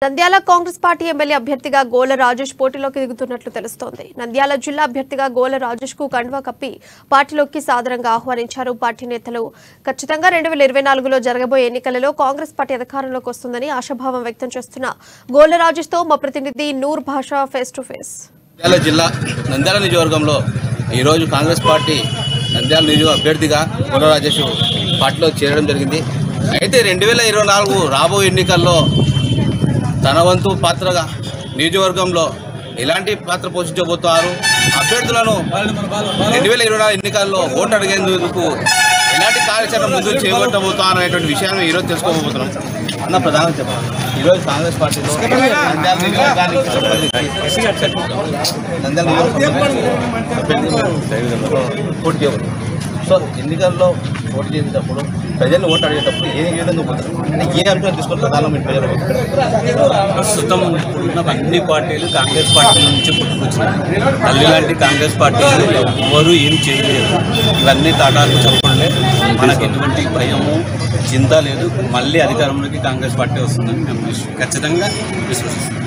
Nandyal Congress party MLA అభ్యర్థిగా గోల రాజేష్ పోటీలోకి దిగుతున్నట్లు తెలుస్తోంది. నంద్యాల జిల్లా అభ్యర్థిగా గోల రాజేష్ కు కండువా కప్పి పార్టీలోకి సాదరంగా ఆహ్వానించారు పార్టీ నేతలు. ఖచ్చితంగా 2024లో జరగబోయే ఎన్నికలలో కాంగ్రెస్ పార్టీ అధికారంలోకి వస్తుందని ఆశాభావం వ్యక్తం చేస్తున్న గోల రాజేష్ తో మా ప్రతినిధి నూర్ భాషా ఫేస్ టు ఫేస్. నంద్యాల జిల్లా నంద్యాల నియోజకవర్గంలో ఈరోజు కాంగ్రెస్ పార్టీ నంద్యాల నియోజక అభ్యర్థిగా గోల రాజేష్ పార్టీలో చేరడం జరిగింది. అయితే 2024 రాబోయే ఎన్నికల్లో తన వంతు పాత్రగా నియోజకవర్గంలో ఎలాంటి పాత్ర పోషించబోతున్నారు, అభ్యర్థులను 2024 ఎన్నికల్లో ఓటు అడిగేందుకు ఎలాంటి కార్యాచరణ ముందు చేపట్టబోతున్నారు అనేటువంటి విషయాన్ని ఈరోజు తెలుసుకోబోతున్నాం. అన్న ప్రధానంగా చెప్పాలి, ఈరోజు కాంగ్రెస్ పార్టీలో నంద్యాల నియోజకవర్గానికి పోటీ చేయబోతుంది. సో ఎన్నికల్లో పోటీ చేసేటప్పుడు ప్రజలను ఓటు అడిగేటప్పుడు ఏ విధంగా పోతారు, ఏ అంశాలు తీసుకొని ప్రధానం మీరు ప్రజలు ప్రస్తుతం ఇప్పుడున్న అన్ని పార్టీలు కాంగ్రెస్ పార్టీ నుంచి పుట్టుకొచ్చినాయి. తల్లి లాంటి కాంగ్రెస్ పార్టీలు ఎవరు ఏం చేయలేదు. ఇవన్నీ తాటాకు చెప్పండి, మనకి ఎటువంటి భయము చింత లేదు. మళ్ళీ అధికారంలోకి కాంగ్రెస్ పార్టీ వస్తుందని మేము ఖచ్చితంగా విశ్వసిస్తాం.